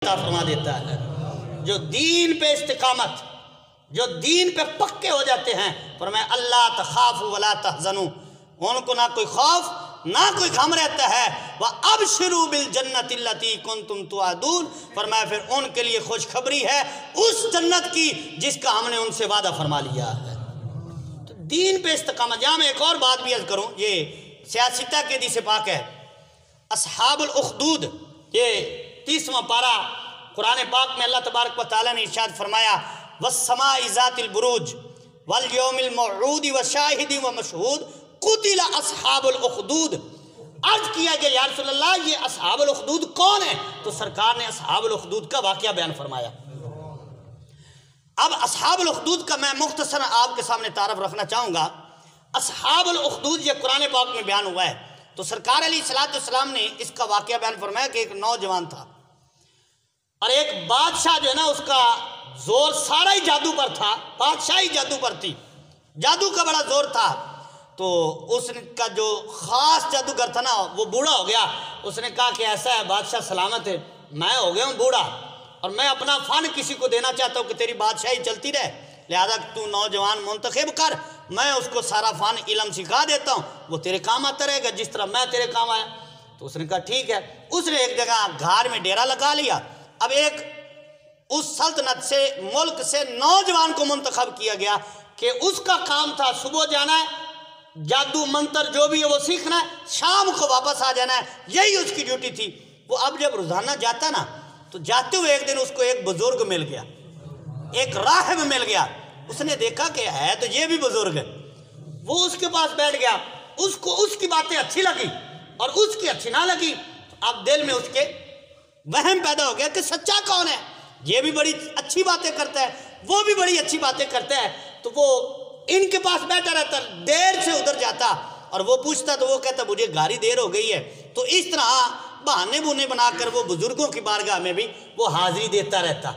عطا فرما دیتا ہے۔ جو دین پہ استقامت، جو دین پہ پکے ہو جاتے ہیں، فرمایا اللہ تخافوا ولا تحزنوا، ان کو نہ کوئی خوف نہ کوئی غم رہتا ہے، وَأَبْشِرُوا بِالْجَنَّةِ الَّتِي كُنْتُمْ تُوعَدُونَ، فرمایا پھر ان کے لیے خوشخبری ہے اس جنت کی جس کا ہم نے ان سے وعدہ فرما لیا ہے۔ تو دین پہ استقامت۔ یہاں میں ایک اور بات بھی عرض کروں، یہ سیاستہ کے حدیث پاک ہے، اصحاب الاخدود، یہ 30واں پارہ قرآن پاک میں اللہ تبارک و تعالیٰ نے ارشاد فرمایا وَالسَّمَاءِ ذَاتِ الْبُرُوجِ وَالْيَوْمِ الْمَوْعُودِ وَشَاهِدٍ وَمَشْهُودٍ قُتِلَ أَصْحَابُ الْأُخْدُودِ۔ عرض کیا کہ یا رسول اللہ یہ اصحاب الاخدود کون ہیں؟ تو سرکار نے اصحاب الاخدود کا واقعہ بیان فرمایا۔ اب اصحاب الاخدود کا میں مختصر آپ کے سامنے تعارف رکھنا چاہوں گا۔ اصحاب الاخدود یہ قرآن پاک میں بیان ہوا ہے، تو سرکار علیہ السلام نے اس کا واقعہ بیان فرمایا کہ ایک نوجوان تھا اور ایک بادشاہ جو ہے نا اس کا زور سارا ہی جادو پر تھا، بادشاہی جادو پر تھی، جادو کا بڑا زور تھا۔ تو اس کا جو خاص جادوگر تھا نا وہ بوڑھا ہو گیا۔ اس نے کہا کہ ایسا ہے بادشاہ سلامت ہے، میں ہو گیا ہوں بوڑھا اور میں اپنا فن کسی کو دینا چاہتا ہوں کہ تیری بادشاہی چلتی رہے، لہذا تو نوجوان منتخب کر، میں اس کو سارا فن علم سکھا دیتا ہوں، وہ تیرے کام آتا رہے گا جس طرح میں تیرے کام آیا۔ تو اس نے کہا ٹھیک ہے۔ اس نے ایک جگہ گھار میں ڈیرا لگا لیا۔ اب ایک اس سلطنت سے ملک سے نوجوان کو منتخب کیا گیا کہ اس کا کام تھا صبح جانا ہے، جادو منتر جو بھی ہے وہ سیکھنا ہے، شام کو واپس آ جانا ہے، یہی اس کی ڈیوٹی تھی۔ وہ اب جب روزانہ جاتا نا تو جاتے ہوئے ایک دن اس کو ایک بزرگ مل گیا، ایک راہب مل گیا۔ اس نے دیکھا کہ ہے تو یہ بھی بزرگ ہے، وہ اس کے پاس بیٹھ گیا، اس کو اس کی باتیں اچھی لگی اور اس کی اچھی نہ لگی۔ اب دل میں اس کے وہم پیدا ہو گیا کہ سچا کون ہے، یہ بھی بڑی اچھی باتیں کرتا ہے، وہ بھی بڑی اچھی باتیں کرتا ہے۔ تو وہ ان کے پاس بیٹھا رہتا، دیر سے ادھر جاتا اور وہ پوچھتا تو وہ کہتا مجھے گھاری دیر ہو گئی ہے۔ تو اس طرح بہانے بونے بنا کر وہ بزرگوں کی بارگاہ میں بھی وہ حاضری دیتا رہتا۔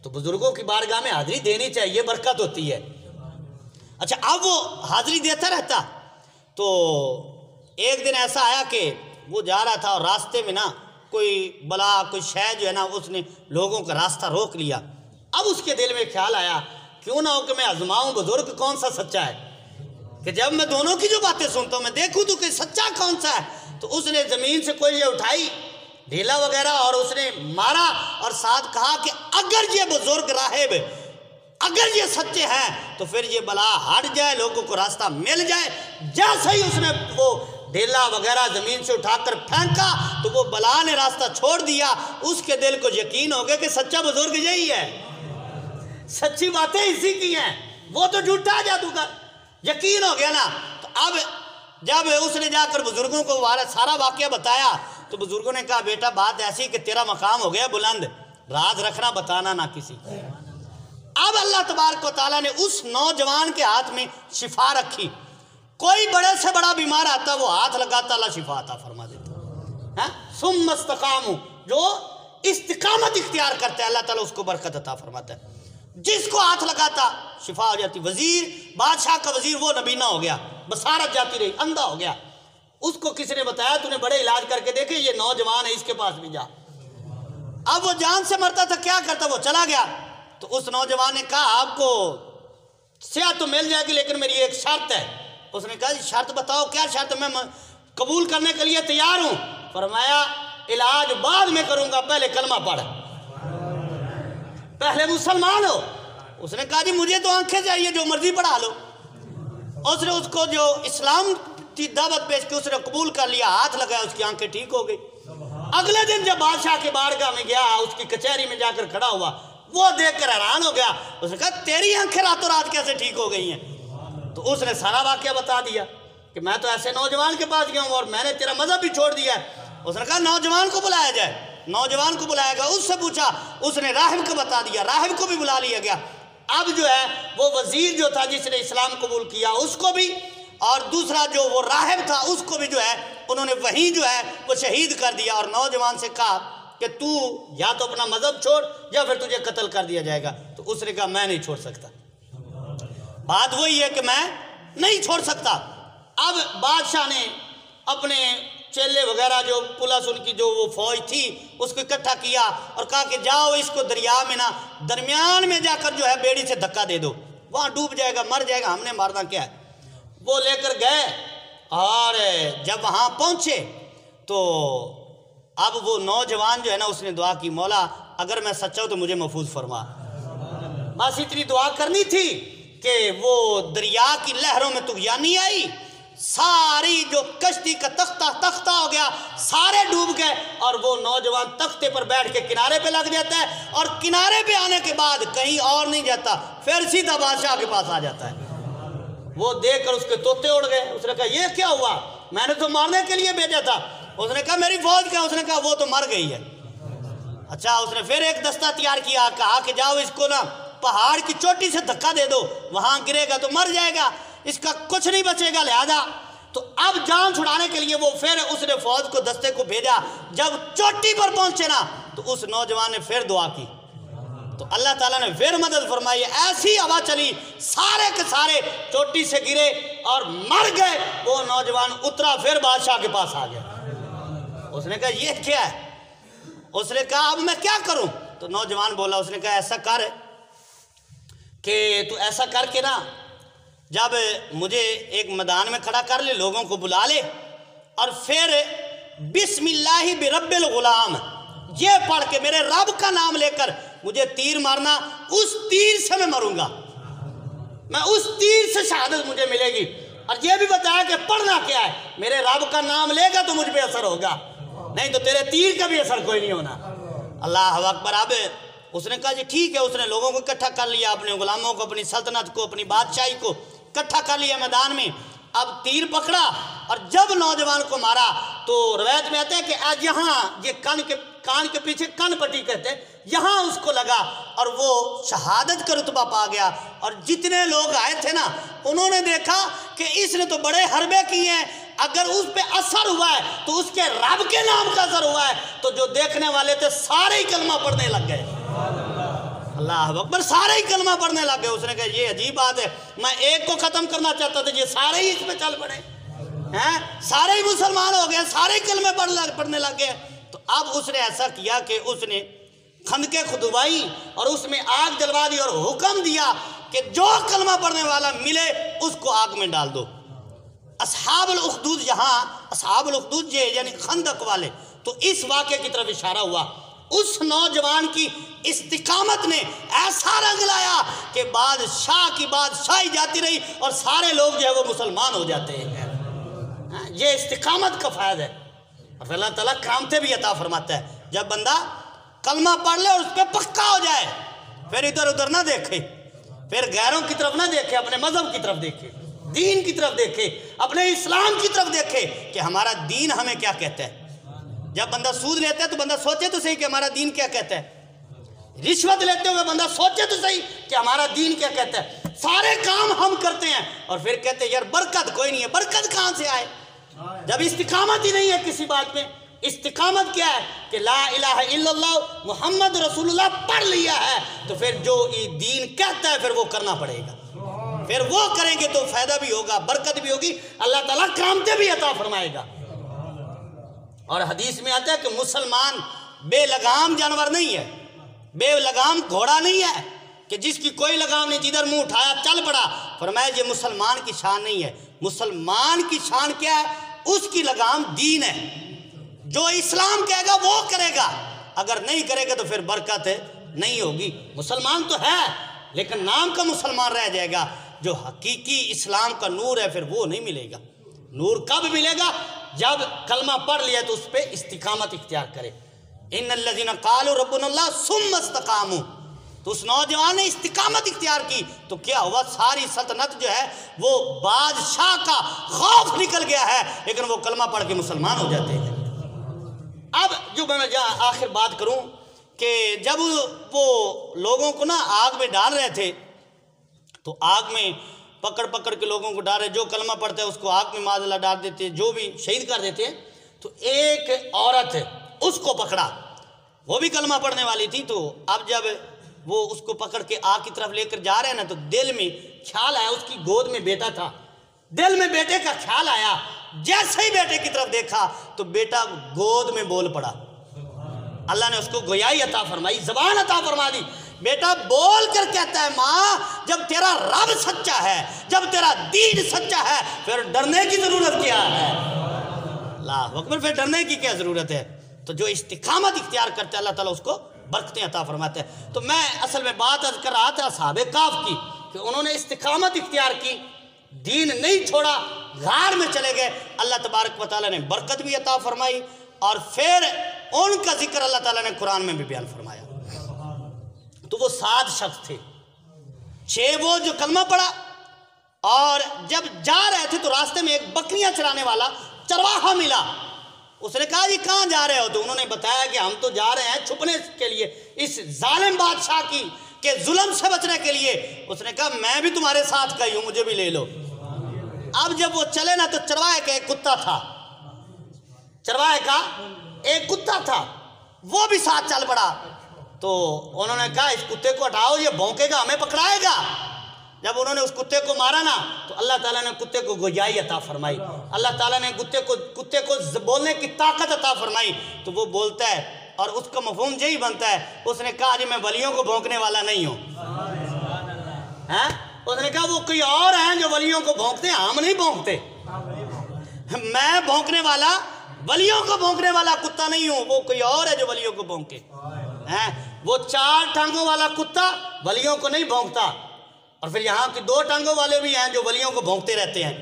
تو بزرگوں کی بارگاہ میں حاضری دینی چاہیے، برکت ہوتی ہے۔ اچھا اب وہ حاضری دیتا رہتا۔ تو ایک دن ایسا آیا کہ وہ جا رہا تھا اور راستے میں نا کوئی بلا کوئی شے جو ہے نا اس نے لوگوں کا راستہ روک لیا۔ اب اس کے دل میں خیال آیا کیوں نہ ہو کہ میں آزماؤں بزرگ کون سا سچا ہے، کہ جب میں دونوں کی جو باتیں سنتا ہوں میں دیکھوں تو کہ سچا کون سا ہے۔ تو اس نے زمین سے کوئی یہ اٹھائی ڈھیلا وغیرہ اور اس نے مارا اور ساتھ کہا کہ اگر یہ بزرگ راہب اگر یہ سچے ہیں تو پھر یہ بلا ہٹ جائے، لوگوں کو راستہ مل جائے۔ جیسے ہی اس نے وہ ڈھیلا وغیرہ زمین سے اٹھا کر پھینکا تو وہ بلا نے راستہ چھوڑ دیا۔ اس کے دل کو یقین ہو گیا کہ سچا بزرگ یہی ہے، سچی باتیں اسی کی ہیں، وہ تو جھوٹا جادوگر، یقین ہو گیا نا۔ تو اب جب اس نے جا کر بزرگوں کو سارا واقعہ بتایا تو بزرگوں نے کہا بیٹا بات ایسی کہ تیرا مقام ہو گیا بلند، راز رکھنا، بتانا نہ کسی کو۔ اب اللہ تبارک و تعالیٰ نے اس نوجوان کے ہاتھ میں شفا رکھی، کوئی بڑے سے بڑا بیمار آتا وہ ہاتھ لگاتا اللہ شفا عطا فرما دیتا۔ ثم استقاموا، جو استقامت اختیار کرتا ہے اللہ تعالیٰ اس کو برکت عطا فرماتا ہے، جس کو ہاتھ لگاتا شفا ہو جاتی۔ وزیر، بادشاہ کا وزیر وہ نبینا ہو گیا، بصارت جاتی رہی، اندھا ہو گیا۔ اس کو کسی نے بتایا تو نے بڑے علاج کر کے دیکھے یہ نوجوان ہے، اس کے پاس بھی جا۔ اب وہ جان سے مرتا تھا، کیا کرتا، وہ چلا گیا۔ تو اس نوجوان نے کہا آپ کو صحت تو مل جائے گی لیکن میری ایک شرط ہے۔ اس نے کہا شرط بتاؤ کیا شرط، میں قبول کرنے کے لیے تیار ہوں۔ فرمایا علاج بعد میں کروں گا، پہلے کلمہ پڑھ، پہلے مسلمان ہو۔ اس نے کہا جی مجھے تو آنکھیں چاہیے، جو مرضی پڑھا لو۔ اس نے اس کو جو اسلام کی دعوت پیش کی اس نے قبول کر لیا، ہاتھ لگایا، اس کی آنکھیں ٹھیک ہو گئی۔ اگلے دن جب بادشاہ کے بارگاہ میں گیا، اس کی کچہری میں جا کر کھڑا ہوا، وہ دیکھ کر حیران ہو گیا۔ اس نے کہا تیری آنکھیں راتوں رات کیسے ٹھیک ہو گئی ہیں؟ تو اس نے سارا واقعہ بتا دیا کہ میں تو ایسے نوجوان کے پاس گیا ہوں اور میں نے تیرا مذہب بھی چھوڑ دیا ہے۔ اس نے کہا نوجوان کو بلایا جائے، نوجوان کو بلایا گیا، اس سے پوچھا، اس نے راہب کو بتا دیا، راہب کو بھی بلا لیا گیا۔ اب جو ہے وہ وزیر جو تھا جس نے اسلام قبول کیا اس کو بھی، اور دوسرا جو وہ راہب تھا اس کو بھی جو ہے انہوں نے وہیں جو ہے وہ شہید کر دیا، اور نوجوان سے کہا کہ تو یا تو اپنا مذہب چھوڑ یا پھر تجھے قتل کر دیا جائے گا۔ تو اس نے کہا میں نہیں چھوڑ سکتا، بات وہی ہے کہ میں نہیں چھوڑ سکتا۔ اب بادشاہ نے اپنے چیلے وغیرہ جو پولیس ان کی جو وہ فوج تھی اس کو اکٹھا کیا اور کہا کہ جاؤ اس کو دریا میں نا درمیان میں جا کر جو ہے بیڑی سے دھکا دے دو، وہاں ڈوب جائے گا، مر جائے گا، ہم نے مارنا کیا ہے۔ وہ لے کر گئے اور جب وہاں پہنچے تو اب وہ نوجوان جو ہے نا اس نے دعا کی، مولا اگر میں سچا ہوں تو مجھے محفوظ فرما۔ بس اتنی دعا کرنی تھی کہ وہ دریا کی لہروں میں طغیانی آئی، ساری جو کشتی کا تختہ ہو گیا، سارے ڈوب گئے، اور وہ نوجوان تختے پر بیٹھ کے کنارے پہ لگ جاتا ہے، اور کنارے پہ آنے کے بعد کہیں اور نہیں جاتا، پھر سیدھا بادشاہ کے پاس آ جاتا ہے۔ وہ دیکھ کر اس کے طوطے اڑ گئے، اس نے کہا یہ کیا ہوا، میں نے تو مارنے کے لیے بھیجا تھا۔ اس نے کہا میری فوج کیا، اس نے کہا وہ تو مر گئی ہے۔ اچھا، اس نے پھر ایک دستہ تیار کیا، کہا کہ جاؤ اس کو نا پہاڑ کی چوٹی سے دھکا دے دو، وہاں گرے گا تو مر جائے گا، اس کا کچھ نہیں بچے گا، لہذا تو اب جان چھڑانے کے لیے وہ پھر اس نے فوج کو دستے کو بھیجا۔ جب چوٹی پر پہنچے نا تو اس نوجوان نے پھر دعا کی تو اللہ تعالیٰ نے پھر مدد فرمائی، ایسی ہوا چلی سارے کے سارے چوٹی سے گرے اور مر گئے۔ وہ نوجوان اترا پھر بادشاہ کے پاس آ گیا، اس نے کہا یہ کیا ہے، اس نے کہا اب میں کیا کروں، تو نوجوان بولا، اس نے کہا ایسا کر کہ تو ایسا کر کے نا جب مجھے ایک میدان میں کھڑا کر لے، لوگوں کو بلا لے، اور پھر بسم اللہ برب الغلام یہ پڑھ کے میرے رب کا نام لے کر مجھے تیر مارنا، اس تیر سے میں مروں گا، میں اس تیر سے شہادت مجھے ملے گی۔ اور یہ بھی بتایا کہ پڑھنا کیا ہے، میرے رب کا نام لے گا تو مجھ پہ اثر ہوگا، نہیں تو تیرے تیر کا بھی اثر کوئی نہیں ہونا۔ اللہ اکبر۔ اب اس نے کہا جی ٹھیک ہے، اس نے لوگوں کو اکٹھا کر لیا، اپنے غلاموں کو، اپنی سلطنت کو، اپنی بادشاہی کو اکٹھا کر لیا میدان میں۔ اب تیر پکڑا اور جب نوجوان کو مارا تو روایت میں آتا ہے کہ آج یہاں یہ کان کے پیچھے کن پٹی کہتے ہیں، یہاں اس کو لگا اور وہ شہادت کا رتبہ پا گیا۔ اور جتنے لوگ آئے تھے نا انہوں نے دیکھا کہ اس نے تو بڑے حربے کیے ہیں، اگر اس پہ اثر ہوا ہے تو اس کے رب کے نام کا اثر ہوا ہے، تو جو دیکھنے والے تھے سارے ہی کلمہ پڑھنے لگ گئے۔ اللہ اکبر، سارے ہی کلمہ پڑھنے لگ گئے۔ اس نے کہا یہ عجیب بات ہے، میں ایک کو ختم کرنا چاہتا تھا، یہ سارے ہی اس پہ چل پڑے ہیں، سارے ہی مسلمان ہو گئے، سارے ہی کلمے پڑھنے لگ گئے۔ تو اب اس نے ایسا کیا کہ اس نے خندقیں کھدوائی اور اس میں آگ جلوا دی اور حکم دیا کہ جو کلمہ پڑھنے والا ملے اس کو آگ میں ڈال دو۔ اصحاب الاخدود، یہاں اصحاب الاخدود یعنی خندق والے، تو اس واقعے کی طرف اشارہ ہوا۔ اس نوجوان کی استقامت نے ایسا رنگ لایا کہ بادشاہ کی بادشاہی جاتی رہی اور سارے لوگ جو ہے وہ مسلمان ہو جاتے ہیں۔ یہ استقامت کا فائدہ ہے، اور اللہ تعالیٰ کرامتیں بھی عطا فرماتا ہے۔ جب بندہ کلمہ پڑھ لے اور اس پہ پکا ہو جائے، پھر ادھر ادھر نہ دیکھے، پھر غیروں کی طرف نہ دیکھے، اپنے مذہب کی طرف دیکھے، دین کی طرف دیکھے، اپنے اسلام کی طرف دیکھے کہ ہمارا دین ہمیں کیا کہتا ہے۔ جب بندہ سود لیتا ہے تو بندہ سوچے تو صحیح کہ ہمارا دین کیا کہتا ہے، رشوت لیتے ہوئے بندہ سوچے تو صحیح کہ ہمارا دین کیا کہتا ہے۔ سارے کام ہم کرتے ہیں اور پھر کہتے ہیں یار برکت کوئی نہیں ہے، برکت کہاں سے آئے جب استقامت ہی نہیں ہے کسی بات میں۔ استقامت کیا ہے کہ لا الہ الا اللہ محمد رسول اللہ پڑھ لیا ہے تو پھر جو دین کہتا ہے پھر وہ کرنا پڑے گا، پھر وہ کریں گے تو فائدہ بھی ہوگا، برکت بھی ہوگی، اللہ تعالیٰ کرامتیں بھی عطا فرمائے گا۔ اور حدیث میں آتا ہے کہ مسلمان بے لگام جانور نہیں ہے، بے لگام گھوڑا نہیں ہے کہ جس کی کوئی لگام نہیں، جدھر منہ اٹھایا چل پڑا۔ فرمایا یہ مسلمان کی شان نہیں ہے، مسلمان کی شان کیا ہے، اس کی لگام دین ہے، جو اسلام کہے گا وہ کرے گا، اگر نہیں کرے گا تو پھر برکت نہیں ہوگی۔ مسلمان تو ہے لیکن نام کا مسلمان رہ جائے گا، جو حقیقی اسلام کا نور ہے پھر وہ نہیں ملے گا۔ نور کب ملے گا؟ جب کلمہ پڑھ لیا تو اس پہ استقامت اختیار کرے۔ ان الذین قالوا ربنا اللہ ثم استقاموا، تو اس نوجوان نے استقامت اختیار کی تو کیا ہوا، ساری سلطنت جو ہے وہ بادشاہ کا خوف نکل گیا ہے، لیکن وہ کلمہ پڑھ کے مسلمان ہو جاتے ہیں۔ اب جو میں آخر بات کروں کہ جب وہ لوگوں کو نا آگ میں ڈال رہے تھے تو آگ میں پکڑ کے لوگوں کو ڈال رہے، جو کلمہ پڑھتا ہے اس کو آگ میں معاذ اللہ ڈال دیتے، جو بھی شہید کر دیتے ہیں۔ تو ایک عورت اس کو پکڑا، وہ بھی کلمہ پڑھنے والی تھی، تو اب جب وہ اس کو پکڑ کے آگ کی طرف لے کر جا رہے ہیں نا تو دل میں خیال آیا، اس کی گود میں بیٹا تھا، دل میں بیٹے کا خیال آیا جیسے ہی بیٹے کی طرف دیکھا تو بیٹا گود میں بول پڑا. اللہ نے اس کو گویائی عطا فرمائی، زبان عطا فرما دی. بیٹا بول کر کہتا ہے ماں جب تیرا رب سچا ہے، جب تیرا دین سچا ہے، پھر ڈرنے کی ضرورت کیا ہے؟ اللہ اکبر. پھر ڈرنے کی کیا ضرورت ہے؟ تو جو استقامت اختیار کرتے ہیں اللہ تعالیٰ اس کو برکتیں عطا فرماتے ہیں. تو میں اصل میں بات عرض کر رہا تھا اصحاب کہف کی کہ انہوں نے استقامت اختیار کی، دین نہیں چھوڑا، غار میں چلے گئے. اللہ تبارک و تعالیٰ نے برکت بھی عطا فرمائی، اور پھر ان کا ذکر اللہ تعالیٰ نے قرآن میں بھی بیان فرمایا. تو وہ 7 شخص تھے. 6 وہ جو کلمہ پڑھا، اور جب جا رہے تھے تو راستے میں ایک بکریاں چرانے والا چرواہا ملا. اس نے کہا جی کہاں جا رہے ہو؟ تو انہوں نے بتایا کہ ہم تو جا رہے ہیں چھپنے کے لیے اس ظالم بادشاہ کی کہ ظلم سے بچنے کے لیے. اس نے کہا میں بھی تمہارے ساتھ کا ہی ہوں، مجھے بھی لے لو. اب جب وہ چلے نا تو چرواہے کا ایک کتا تھا، چرواہے کا ایک کتا تھا، وہ بھی ساتھ چل پڑا. تو انہوں نے کہا اس کتے کو ہٹاؤ، یہ بھونکے گا، ہمیں پکڑائے گا. جب انہوں نے اس کتے کو مارا نا تو اللہ تعالیٰ نے کتے کو گویائی عطا فرمائی. اللہ تعالیٰ نے کتے کو بولنے کی طاقت عطا فرمائی. تو وہ بولتا ہے، اور اس کا مفہوم یہی بنتا ہے. اس نے کہا جی میں ولیوں کو بھونکنے والا نہیں ہوں. اس نے کہا وہ کوئی اور ہیں جو ولیوں کو بھونکتے ہیں، ہم نہیں بھونکتے. میں بھونکنے والا، ولیوں کو بھونکنے والا کتا نہیں ہوں، وہ کوئی اور ہے جو ولیوں کو بھونکے. وہ 4 ٹانگوں والا کتا ولیوں کو نہیں بھونکتا، اور پھر یہاں کی 2 ٹانگوں والے بھی ہیں جو ولیوں کو بھونکتے رہتے ہیں.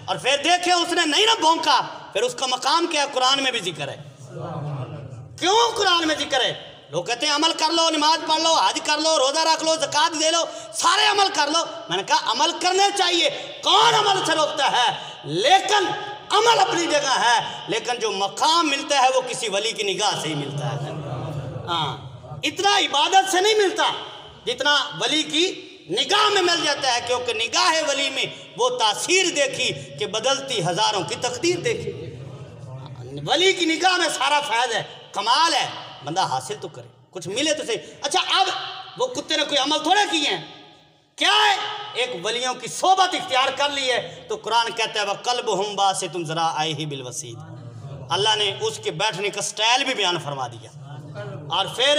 اور پھر دیکھیں اس نے نہیں نہ بھونکا، پھر اس کا مقام کیا ہے؟ قرآن میں بھی ذکر ہے. کیوں قرآن میں ذکر ہے؟ لوگ کہتے ہیں عمل کر لو، نماز پڑھ لو، حج کر لو، روزہ رکھ لو، زکوٰۃ دے لو، سارے عمل کر لو. میں نے کہا عمل کرنے چاہیے، کون عمل سے روکتا ہے؟ لیکن عمل اپنی جگہ ہے، لیکن جو مقام ملتا ہے وہ کسی ولی کی نگاہ سے ہی ملتا ہے. اتنا عبادت سے نہیں ملتا جتنا ولی کی نگاہ میں مل جاتا ہے، کیونکہ نگاہ ولی میں وہ تاثیر دیکھی کہ بدلتی ہزاروں کی تقدیر دیکھی. ولی کی نگاہ میں سارا فیض ہے، کمال ہے، بندہ حاصل تو کرے، کچھ ملے تو صحیح. اچھا اب وہ کتے نے کوئی عمل تھوڑے کیے ہیں، کیا ہے؟ ایک ولیوں کی صحبت اختیار کر لی ہے. تو قرآن کہتا ہے وَقَلْبُهُمْ بَاسِطٌ ذِرَاعَيْهِ بِالْوَسِيدِ. اللہ نے اس کے بیٹھنے کا سٹائل بھی بیان فرما دیا. اور پھر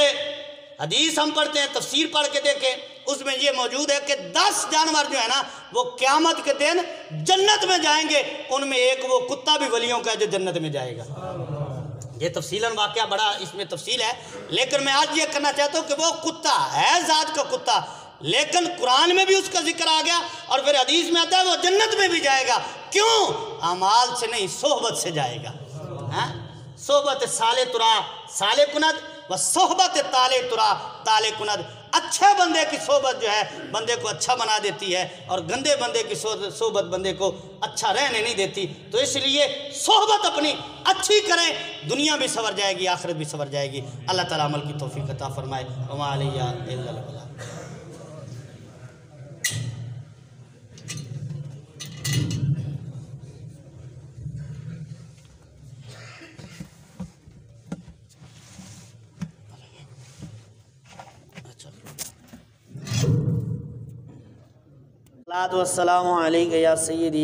حدیث ہم پڑھتے ہیں، تفسیر پڑھ کے دیکھیں، اس میں یہ موجود ہے کہ 10 جانور جو ہے نا وہ قیامت کے دن جنت میں جائیں گے. ان میں ایک وہ کتا بھی ولیوں کا ہے جو جنت میں جائے گا. یہ تفصیلاً واقعہ بڑا اس میں تفصیل ہے، لیکن میں آج یہ کرنا چاہتا ہوں کہ وہ کتا ہے ذات کا کتا، لیکن قرآن میں بھی اس کا ذکر آ گیا، اور پھر حدیث میں آتا ہے وہ جنت میں بھی جائے گا. کیوں؟ اعمال سے نہیں، صحبت سے جائے گا. صحبت صالح ترا صالح کند و صحبت طالع ترا طالع کند. اچھے بندے کی صحبت جو ہے بندے کو اچھا بنا دیتی ہے، اور گندے بندے کی صحبت بندے کو اچھا رہنے نہیں دیتی. تو اس لیے صحبت اپنی اچھی کریں، دنیا بھی سنور جائے گی، آخرت بھی سنور جائے گی. اللہ تعالیٰ عمل کی توفیق عطا فرمائے. وما علیہ الا البلاغ. الصلاۃ والسلام علیک یا سیدی.